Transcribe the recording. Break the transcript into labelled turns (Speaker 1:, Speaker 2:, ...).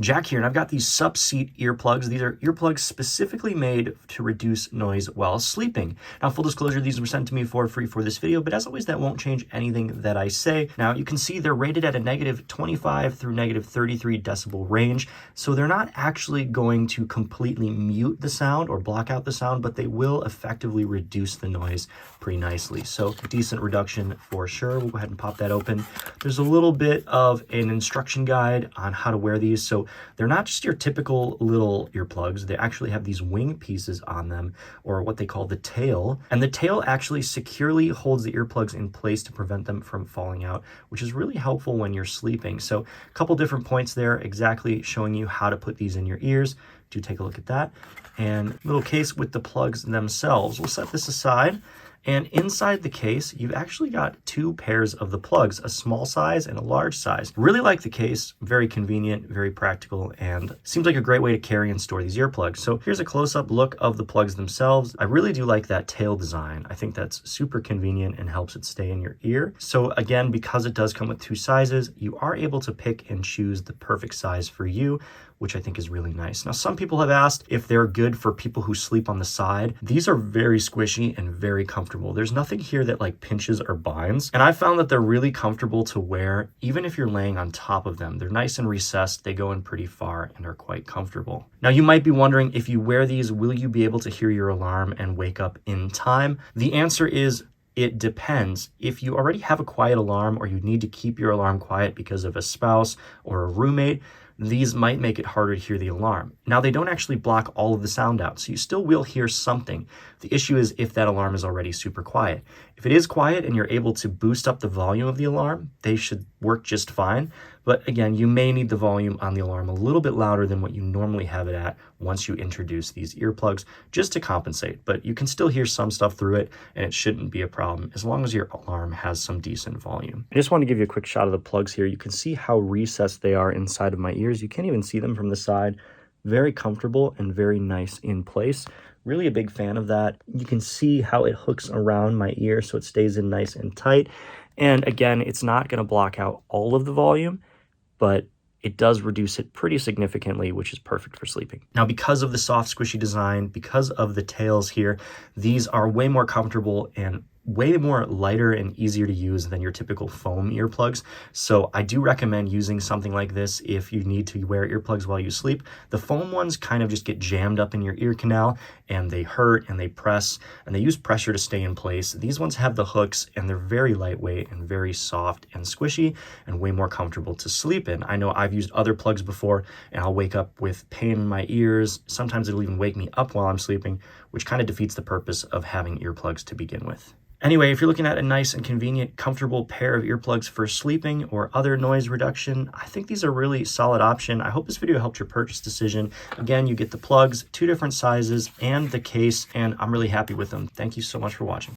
Speaker 1: Jack here, and I've got these SupCheat earplugs. These are earplugs specifically made to reduce noise while sleeping. Now, full disclosure, these were sent to me for free for this video, but as always, that won't change anything that I say. Now, you can see they're rated at a -25 through -33 decibel range, so they're not actually going to completely mute the sound or block out the sound, but they will effectively reduce the noise pretty nicely. So a decent reduction for sure. We'll go ahead and pop that open. There's a little bit of an instruction guide on how to wear these. So they're not just your typical little earplugs. They actually have these wing pieces on them, or what they call the tail. And the tail actually securely holds the earplugs in place to prevent them from falling out, which is really helpful when you're sleeping. So a couple different points there, exactly showing you how to put these in your ears. Do take a look at that. And little case with the plugs themselves. We'll set this aside. And inside the case, you've actually got two pairs of the plugs, a small size and a large size. Really like the case, very convenient, very practical, and seems like a great way to carry and store these earplugs. So here's a close-up look of the plugs themselves. I really do like that tail design. I think that's super convenient and helps it stay in your ear. So again, because it does come with two sizes, you are able to pick and choose the perfect size for you, which I think is really nice. Now, some people have asked if they're good for people who sleep on the side. These are very squishy and very comfortable. There's nothing here that like pinches or binds. And I found that they're really comfortable to wear, even if you're laying on top of them. They're nice and recessed. They go in pretty far and are quite comfortable. Now, you might be wondering, if you wear these, will you be able to hear your alarm and wake up in time? The answer is, it depends. If you already have a quiet alarm, or you need to keep your alarm quiet because of a spouse or a roommate, these might make it harder to hear the alarm. Now, they don't actually block all of the sound out, so you still will hear something. The issue is if that alarm is already super quiet. If it is quiet and you're able to boost up the volume of the alarm, they should work just fine. But again, you may need the volume on the alarm a little bit louder than what you normally have it at once you introduce these earplugs, just to compensate. But you can still hear some stuff through it, and it shouldn't be a problem as long as your alarm has some decent volume. I just want to give you a quick shot of the plugs here. You can see how recessed they are inside of my ears. You can't even see them from the side. Very comfortable and very nice in place. Really a big fan of that. You can see how it hooks around my ear so it stays in nice and tight. And again, it's not going to block out all of the volume, but it does reduce it pretty significantly, which is perfect for sleeping. Now, because of the soft, squishy design, because of the tails here, these are way more comfortable and way more lighter and easier to use than your typical foam earplugs. So I do recommend using something like this if you need to wear earplugs while you sleep. The foam ones kind of just get jammed up in your ear canal, and they hurt and they press, and they use pressure to stay in place. These ones have the hooks, and they're very lightweight and very soft and squishy and way more comfortable to sleep in. I know I've used other plugs before, and I'll wake up with pain in my ears. Sometimes it'll even wake me up while I'm sleeping, which kind of defeats the purpose of having earplugs to begin with. Anyway, if you're looking at a nice and convenient, comfortable pair of earplugs for sleeping or other noise reduction, I think these are a really solid option. I hope this video helped your purchase decision. Again, you get the plugs, two different sizes, and the case, and I'm really happy with them. Thank you so much for watching.